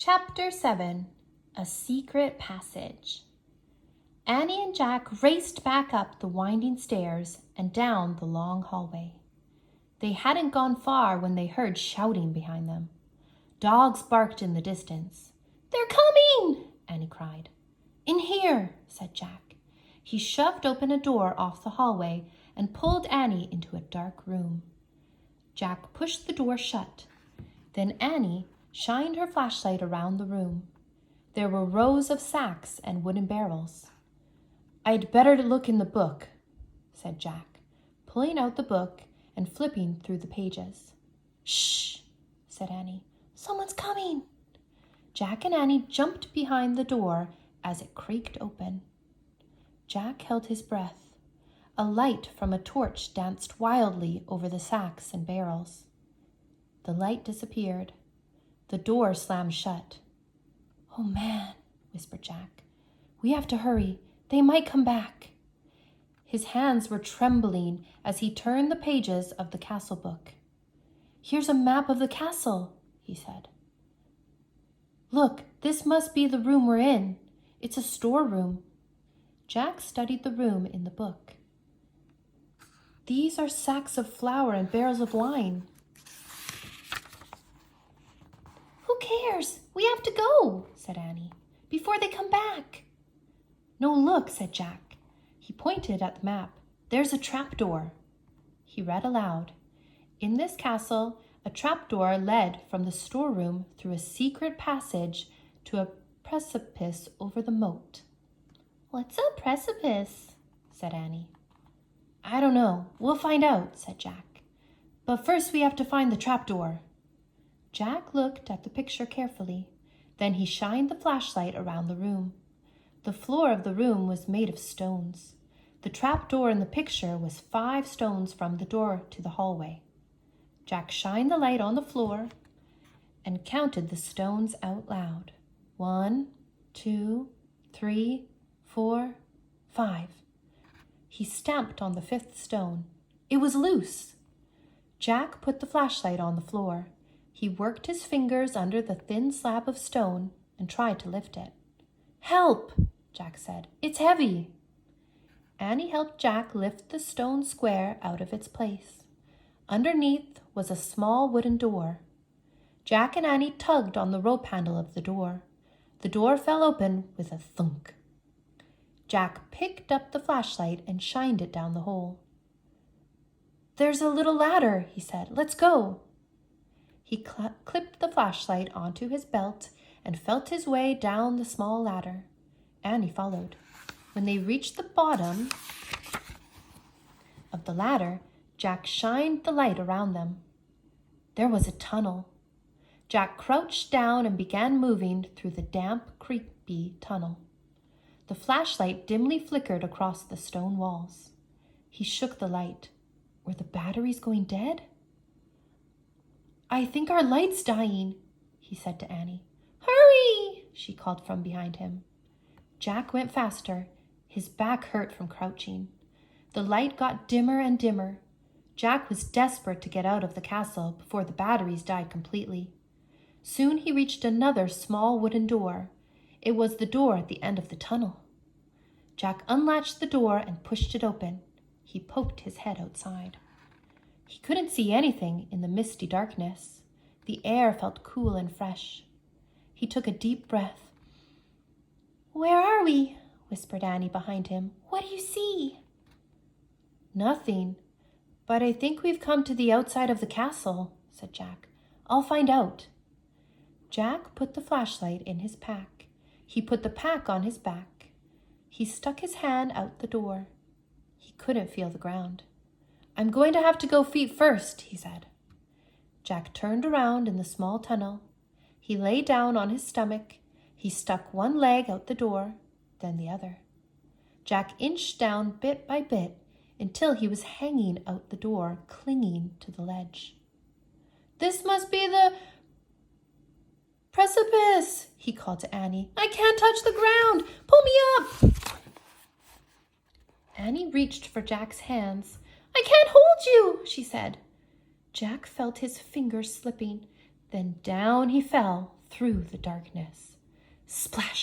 Chapter 7. A Secret Passage. Annie and Jack raced back up the winding stairs and down the long hallway. They hadn't gone far when they heard shouting behind them. Dogs barked in the distance. "They're coming!" Annie cried. "In here," said Jack. He shoved open a door off the hallway and pulled Annie into a dark room. Jack pushed the door shut. Then Annie shined her flashlight around the room. There were rows of sacks and wooden barrels. "I'd better look in the book," said Jack, pulling out the book and flipping through the pages. "Shh," said Annie. "Someone's coming." Jack and Annie jumped behind the door as it creaked open. Jack held his breath. A light from a torch danced wildly over the sacks and barrels. The light disappeared. The door slammed shut. "Oh, man," whispered Jack. "We have to hurry. They might come back." His hands were trembling as he turned the pages of the castle book. "Here's a map of the castle," he said. "Look, this must be the room we're in. It's a storeroom." Jack studied the room in the book. "These are sacks of flour and barrels of wine." "Who cares? We have to go," said Annie, "before they come back." "No, look," said Jack. He pointed at the map. "There's a trapdoor." He read aloud. In this castle, a trapdoor led from the storeroom through a secret passage to a precipice over the moat. "What's a precipice?" said Annie. "I don't know. We'll find out," said Jack. "But first we have to find the trapdoor." Jack looked at the picture carefully. Then he shined the flashlight around the room. The floor of the room was made of stones. The trapdoor in the picture was 5 stones from the door to the hallway. Jack shined the light on the floor and counted the stones out loud. 1, 2, 3, 4, 5. He stamped on the 5th stone. It was loose. Jack put the flashlight on the floor. He worked his fingers under the thin slab of stone and tried to lift it. "Help!" Jack said. "It's heavy." Annie helped Jack lift the stone square out of its place. Underneath was a small wooden door. Jack and Annie tugged on the rope handle of the door. The door fell open with a thunk. Jack picked up the flashlight and shined it down the hole. "There's a little ladder," he said. "Let's go." He clipped the flashlight onto his belt and felt his way down the small ladder. Annie followed. When they reached the bottom of the ladder, Jack shined the light around them. There was a tunnel. Jack crouched down and began moving through the damp, creepy tunnel. The flashlight dimly flickered across the stone walls. He shook the light. Were the batteries going dead? "I think our light's dying," he said to Annie. "Hurry!" she called from behind him. Jack went faster. His back hurt from crouching. The light got dimmer and dimmer. Jack was desperate to get out of the castle before the batteries died completely. Soon he reached another small wooden door. It was the door at the end of the tunnel. Jack unlatched the door and pushed it open. He poked his head outside. He couldn't see anything in the misty darkness. The air felt cool and fresh. He took a deep breath. "Where are we?" whispered Annie behind him. "What do you see?" "Nothing, but I think we've come to the outside of the castle," said Jack. "I'll find out." Jack put the flashlight in his pack. He put the pack on his back. He stuck his hand out the door. He couldn't feel the ground. "I'm going to have to go feet first," he said. Jack turned around in the small tunnel. He lay down on his stomach. He stuck one leg out the door, then the other. Jack inched down bit by bit until he was hanging out the door, clinging to the ledge. "This must be the precipice," he called to Annie. "I can't touch the ground. Pull me up." Annie reached for Jack's hands. "I can't hold you," she said. Jack felt his fingers slipping. Then down he fell, through the darkness. Splash!